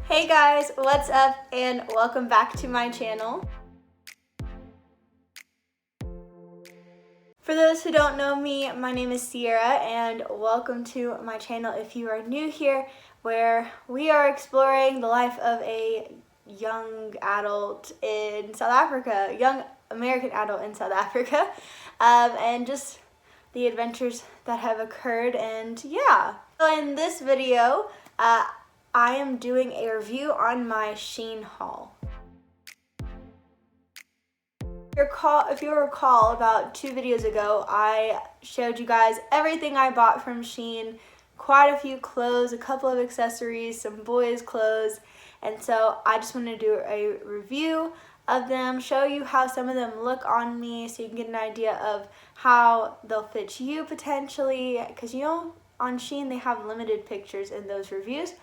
Hey guys, what's up and welcome back to my channel. For those who don't know me, my name is Sierra and welcome to my channel if you are new here, where we are exploring the life of a young adult in South Africa, young American adult in South Africa, and just the adventures that have occurred. And yeah, so in this video, I am doing a review on my SHEIN haul. If you recall, about 2 videos ago, I showed you guys everything I bought from SHEIN, quite a few clothes, a couple of accessories, some boys' clothes, and so I just want to do a review of them, show you how some of them look on me so you can get an idea of how they'll fit you potentially, because you know on SHEIN they have limited pictures in those reviews,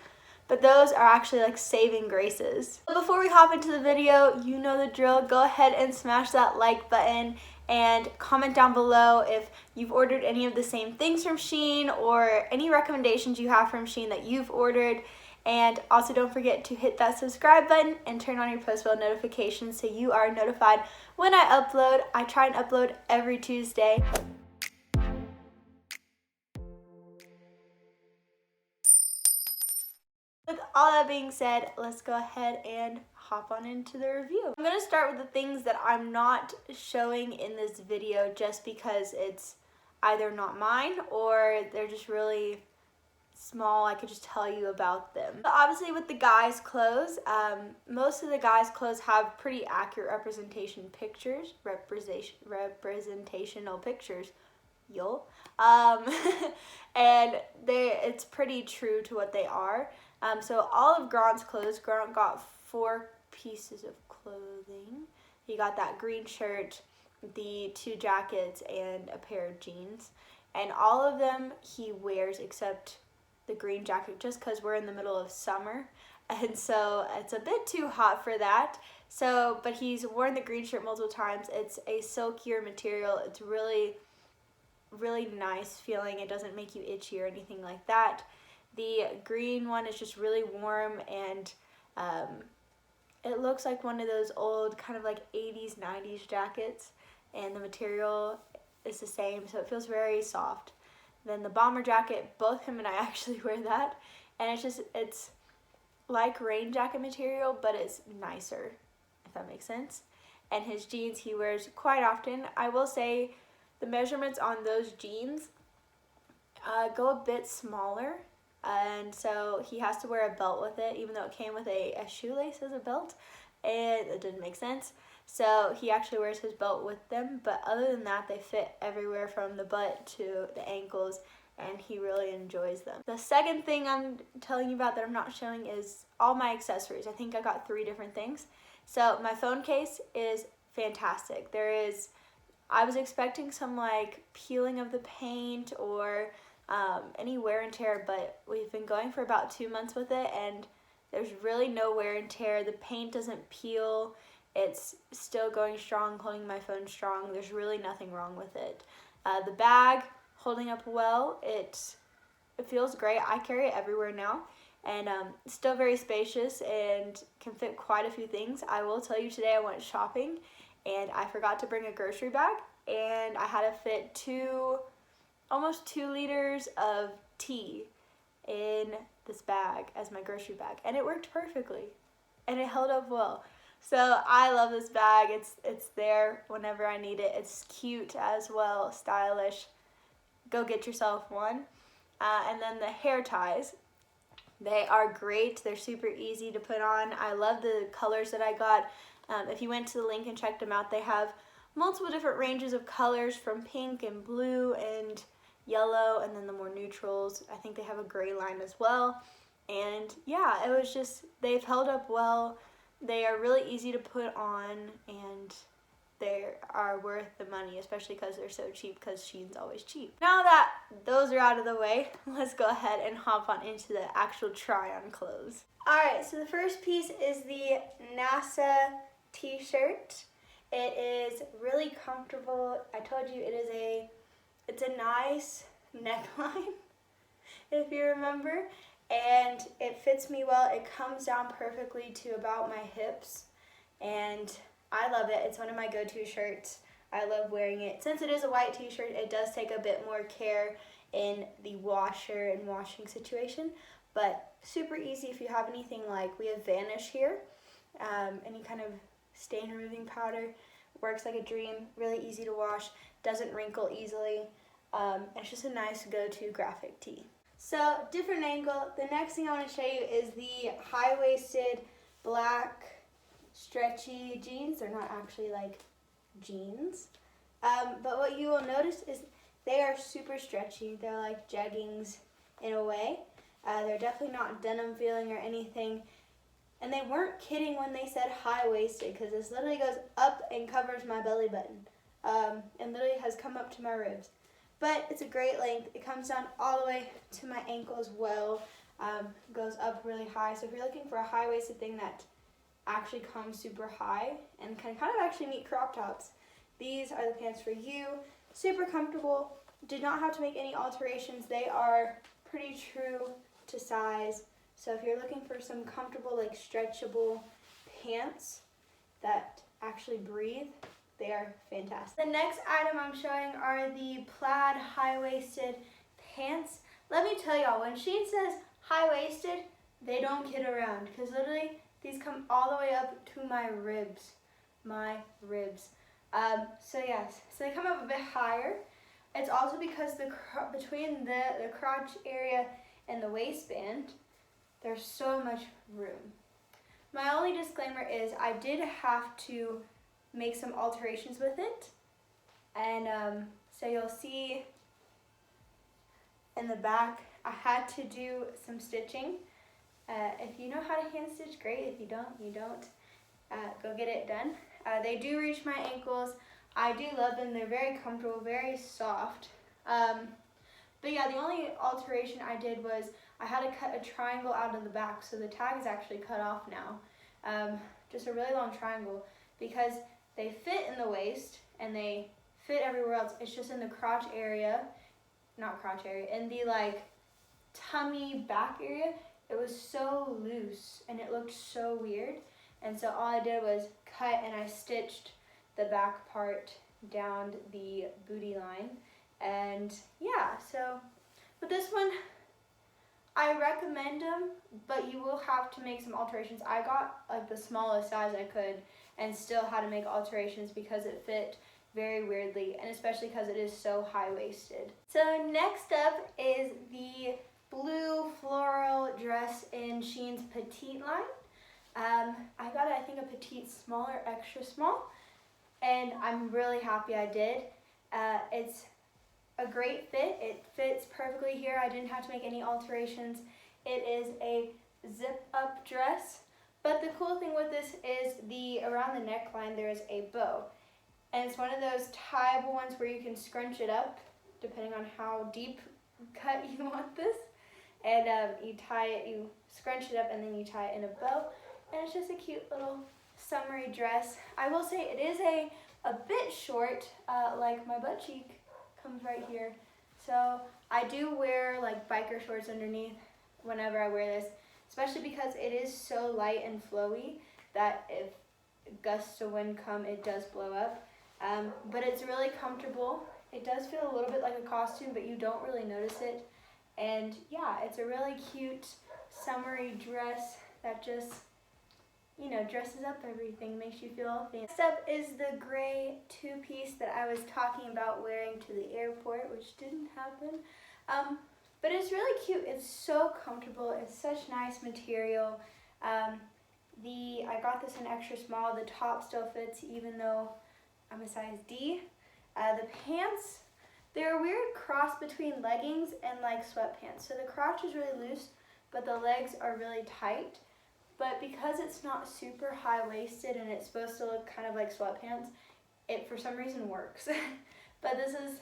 but those are actually like saving graces. But before we hop into the video, you know the drill. Go ahead and smash that like button and comment down below if you've ordered any of the same things from SHEIN or any recommendations you have from SHEIN that you've ordered. And also don't forget to hit that subscribe button and turn on your post bell notifications so you are notified when I upload. I try and upload every Tuesday. With all that being said, let's go ahead and hop on into the review. I'm going to start with the things that I'm not showing in this video just because it's either not mine or they're just really small. I could just tell you about them. But obviously with the guys' clothes, most of the guys' clothes have pretty accurate representational pictures, and it's pretty true to what they are. So all of Grant's clothes, Grant got 4 pieces of clothing. He got that green shirt, the 2 jackets, and a pair of jeans. And all of them he wears except the green jacket just because we're in the middle of summer. And so it's a bit too hot for that. So, but he's worn the green shirt multiple times. It's a silkier material. It's really nice feeling. It doesn't make you itchy or anything like that. The green one is just really warm and it looks like one of those old kind of like 80s, 90s jackets, and the material is the same, so it feels very soft. Then the bomber jacket, both him and I actually wear that, and it's like rain jacket material, but it's nicer, if that makes sense. And his jeans he wears quite often. I will say the measurements on those jeans go a bit smaller, and so he has to wear a belt with it, even though it came with a shoelace as a belt, and it didn't make sense. So he actually wears his belt with them, but other than that, they fit everywhere from the butt to the ankles, and he really enjoys them. The second thing I'm telling you about that I'm not showing is all my accessories. I think I got 3 different things. So my phone case is fantastic. I was expecting some like peeling of the paint or any wear and tear, but we've been going for about 2 months with it and there's really no wear and tear. The paint doesn't peel. It's still going strong, holding my phone strong. There's really nothing wrong with it. The bag, holding up well. It feels great. I carry it everywhere now, and it's still very spacious and can fit quite a few things. I will tell you, today I went shopping and I forgot to bring a grocery bag, and I had to fit almost 2 liters of tea in this bag as my grocery bag, and it worked perfectly and it held up well. So I love this bag. It's there whenever I need it. It's cute as well, stylish. Go get yourself one. And then the hair ties, they are great. They're super easy to put on. I love the colors that I got. If you went to the link and checked them out, they have multiple different ranges of colors, from pink and blue and yellow, and then the more neutrals. I think they have a gray line as well. And yeah, they've held up well. They are really easy to put on, and they are worth the money, especially because they're so cheap, because SHEIN's always cheap. Now that those are out of the way, let's go ahead and hop on into the actual try-on clothes. Alright, so the first piece is the NASA t-shirt. It is really comfortable. I told you it's a nice neckline, if you remember, and it fits me well. It comes down perfectly to about my hips, and I love it. It's one of my go-to shirts. I love wearing it. Since it is a white t-shirt, it does take a bit more care in the washer and washing situation, but super easy if you have anything like, we have Vanish here, any kind of stain removing powder, works like a dream, really easy to wash, doesn't wrinkle easily. It's just a nice go-to graphic tee. So, different angle. The next thing I want to show you is the high-waisted black stretchy jeans. They're not actually like jeans. But what you will notice is they are super stretchy. They're like jeggings in a way. They're definitely not denim feeling or anything. And they weren't kidding when they said high-waisted, because this literally goes up and covers my belly button. And literally has come up to my ribs. But it's a great length. It comes down all the way to my ankle as well. Goes up really high. So if you're looking for a high-waisted thing that actually comes super high and can kind of actually meet crop tops, these are the pants for you. Super comfortable. Did not have to make any alterations. They are pretty true to size. So if you're looking for some comfortable, like stretchable pants that actually breathe, they are fantastic. The next item I'm showing are the plaid high-waisted pants. Let me tell y'all, when SHEIN says high-waisted, they don't kid around, because literally these come all the way up to my ribs. So yes, so they come up a bit higher. It's also because between the crotch area and the waistband, there's so much room. My only disclaimer is I did have to make some alterations with it, and so you'll see in the back I had to do some stitching. If you know how to hand stitch, great. If you don't, you don't. Go get it done. They do reach my ankles. I do love them. They're very comfortable, very soft. But yeah, the only alteration I did was I had to cut a triangle out of the back, so the tag is actually cut off now. Just a really long triangle, because they fit in the waist and they fit everywhere else. It's just in the crotch area, in the like tummy back area, it was so loose and it looked so weird. And so all I did was cut and I stitched the back part down the booty line. And yeah, so with this one, I recommend them, but you will have to make some alterations. I got like the smallest size I could and still had to make alterations because it fit very weirdly, and especially because it is so high-waisted. So next up is the blue floral dress in SHEIN's petite line. I got it, I think, a petite small or extra small, and I'm really happy I did. It's a great fit. It fits perfectly here. I didn't have to make any alterations. It is a zip-up dress, but the cool thing with this is around the neckline there is a bow, and it's one of those tieable ones where you can scrunch it up depending on how deep cut you want this, and you scrunch it up and then you tie it in a bow, and it's just a cute little summery dress. I will say it is a bit short, like my butt cheek comes right here. So I do wear like biker shorts underneath whenever I wear this, especially because it is so light and flowy that if gusts of wind come, it does blow up. But it's really comfortable. It does feel a little bit like a costume, but you don't really notice it. And yeah, it's a really cute summery dress that just, you know, dresses up everything, makes you feel all fancy. Next up is the gray two-piece that I was talking about wearing to the airport, which didn't happen. But it's really cute. It's so comfortable. It's such nice material. I got this in extra small. The top still fits even though I'm a size D. The pants, they're a weird cross between leggings and like sweatpants. So the crotch is really loose, but the legs are really tight. But because it's not super high-waisted and it's supposed to look kind of like sweatpants, it for some reason works. But this is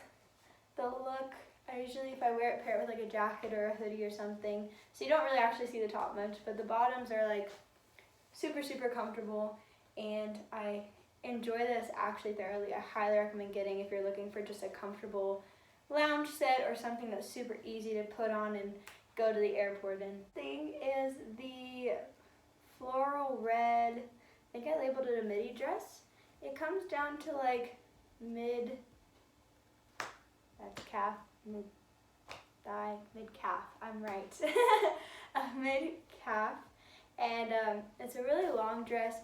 the look. I usually, if I wear it, pair it with like a jacket or a hoodie or something. So you don't really actually see the top much, but the bottoms are like super, super comfortable. And I enjoy this actually thoroughly. I highly recommend getting if you're looking for just a comfortable lounge set or something that's super easy to put on and go to the airport in. Thing is the floral red, I think I labeled it a midi dress. It comes down to like mid, that's calf, mid thigh, mid calf, I'm right. Mid calf, and it's a really long dress.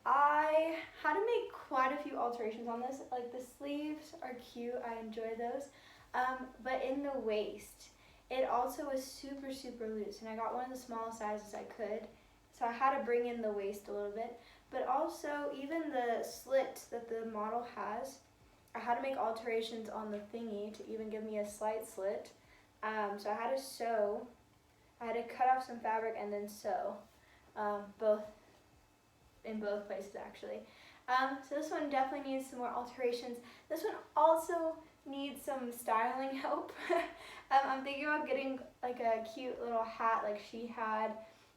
I had to make quite a few alterations on this. Like the sleeves are cute, I enjoy those. But in the waist, it also was super, super loose, and I got one of the smallest sizes I could. So I had to bring in the waist a little bit. But also, even the slit that the model has, I had to make alterations on the thingy to even give me a slight slit. So I had to sew. I had to cut off some fabric and then sew, in both places actually. So this one definitely needs some more alterations. This one also needs some styling help. I'm thinking about getting like a cute little hat like she had,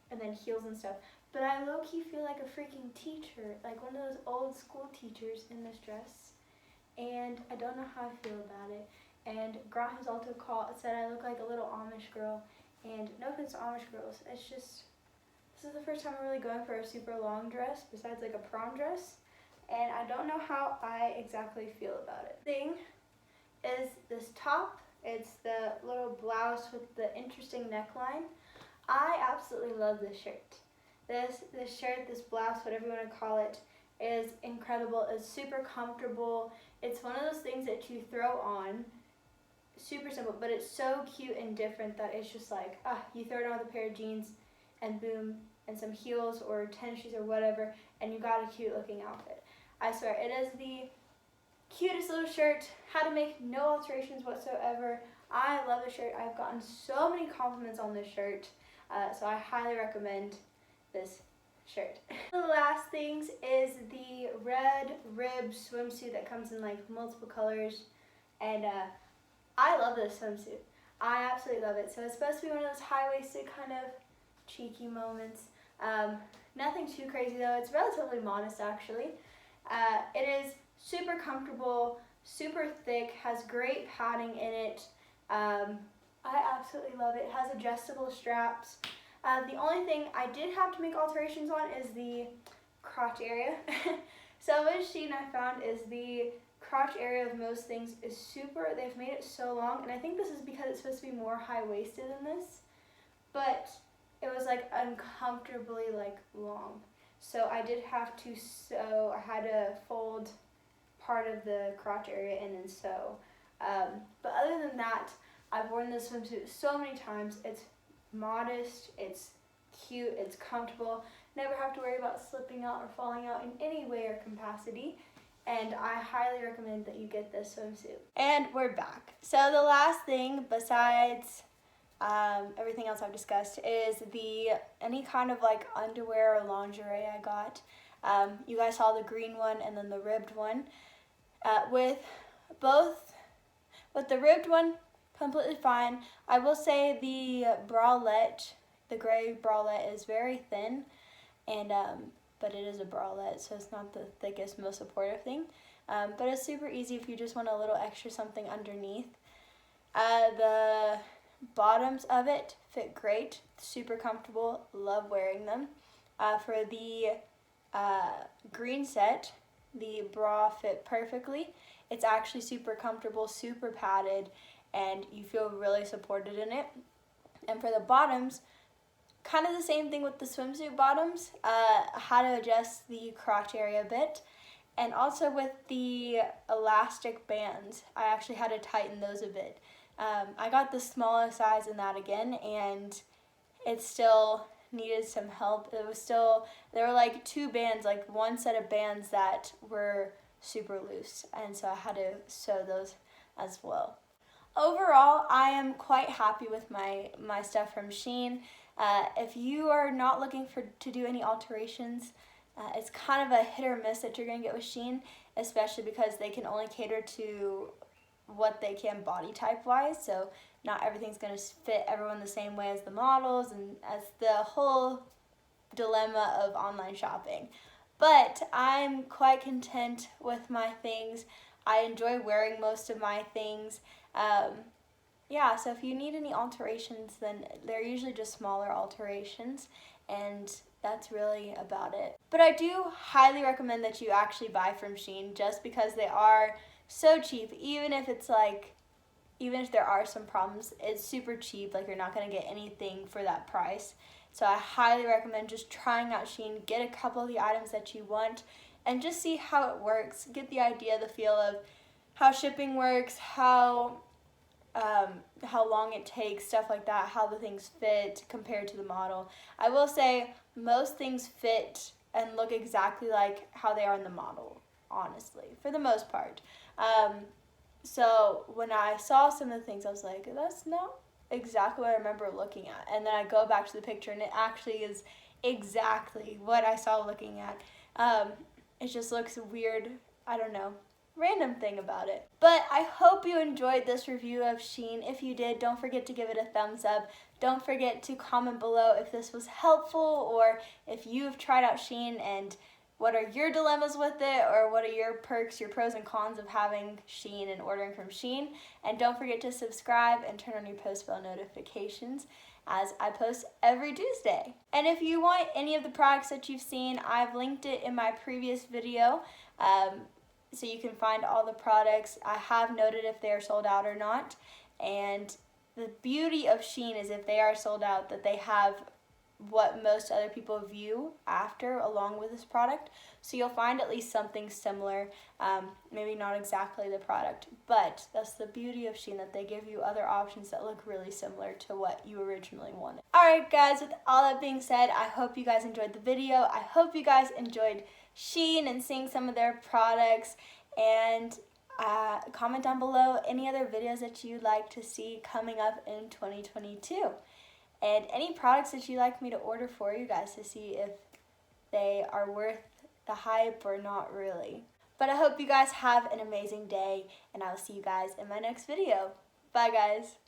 and then heels and stuff. But I low-key feel like a freaking teacher, like one of those old school teachers in this dress. And I don't know how I feel about it. And Grant has also said I look like a little Amish girl. And no offense to Amish girls, it's just, this is the first time I'm really going for a super long dress, besides like a prom dress. And I don't know how I exactly feel about it. Thing is this top. It's the little blouse with the interesting neckline. I absolutely love this shirt. This shirt, this blouse, whatever you want to call it, is incredible. It's super comfortable. It's one of those things that you throw on, super simple, but it's so cute and different that it's just like, you throw it on with a pair of jeans and boom, and some heels or tennis shoes or whatever, and you got a cute looking outfit. I swear, it is the cutest little shirt. Had to make no alterations whatsoever. I love the shirt. I've gotten so many compliments on this shirt, so I highly recommend this shirt. The last things is the red rib swimsuit that comes in like multiple colors, and I love this swimsuit. I absolutely love it. So it's supposed to be one of those high-waisted kind of cheeky moments. Nothing too crazy though. It's relatively modest actually. It is super comfortable, super thick, has great padding in it. I absolutely love it. It has adjustable straps. The only thing I did have to make alterations on is the crotch area. So with SHEIN I found is the crotch area of most things is super, they've made it so long, and I think this is because it's supposed to be more high-waisted than this, but it was like uncomfortably like long. So I did have to sew, I had to fold part of the crotch area in and sew. But other than that, I've worn this swimsuit so many times. It's modest, it's cute, it's comfortable, never have to worry about slipping out or falling out in any way or capacity, and I highly recommend that you get this swimsuit. And we're back. So the last thing besides everything else I've discussed is any kind of like underwear or lingerie I got. You guys saw the green one and then the ribbed one. With the ribbed one, completely fine. I will say the bralette, the gray bralette, is very thin, and but it is a bralette, so it's not the thickest, most supportive thing. But it's super easy if you just want a little extra something underneath. The bottoms of it fit great, super comfortable, love wearing them. For the green set, the bra fit perfectly. It's actually super comfortable, super padded, and you feel really supported in it. And for the bottoms, kind of the same thing with the swimsuit bottoms. How to adjust the crotch area a bit. And also with the elastic bands, I actually had to tighten those a bit. I got the smallest size in that again, and it still needed some help. There were like two bands, like one set of bands that were super loose, and so I had to sew those as well. Overall, I am quite happy with my stuff from SHEIN. If you are not looking to do any alterations, it's kind of a hit or miss that you're going to get with SHEIN, especially because they can only cater to what they can body type wise, so not everything's going to fit everyone the same way as the models and as the whole dilemma of online shopping. But I'm quite content with my things. I enjoy wearing most of my things. yeah, so if you need any alterations, then they're usually just smaller alterations, and that's really about it. But I do highly recommend that you actually buy from SHEIN, just because they are so cheap. Even if it's like, even if there are some problems, it's super cheap. Like, you're not going to get anything for that price. So I highly recommend just trying out SHEIN. Get a couple of the items that you want and just see how it works. Get the idea, the feel of how shipping works, how long it takes, stuff like that, how the things fit compared to the model. I will say most things fit and look exactly like how they are in the model, honestly, for the most part. So when I saw some of the things, I was like, that's not exactly what I remember looking at. And then I go back to the picture, and it actually is exactly what I saw looking at. It just looks weird. I don't know. Random thing about it. But I hope you enjoyed this review of SHEIN. If you did, don't forget to give it a thumbs up. Don't forget to comment below if this was helpful, or if you've tried out SHEIN and what are your dilemmas with it, or what are your perks, your pros and cons of having SHEIN and ordering from SHEIN. And don't forget to subscribe and turn on your post bell notifications, as I post every Tuesday. And if you want any of the products that you've seen, I've linked it in my previous video, so you can find all the products. I have noted if they are sold out or not. And the beauty of SHEIN is, if they are sold out, that they have what most other people view after along with this product. So you'll find at least something similar, maybe not exactly the product, but that's the beauty of SHEIN, that they give you other options that look really similar to what you originally wanted. Alright guys, with all that being said, I hope you guys enjoyed the video. I hope you guys enjoyed SHEIN and seeing some of their products, and comment down below any other videos that you'd like to see coming up in 2022. And any products that you'd like me to order for you guys to see if they are worth the hype or not really. But I hope you guys have an amazing day, and I will see you guys in my next video. Bye guys.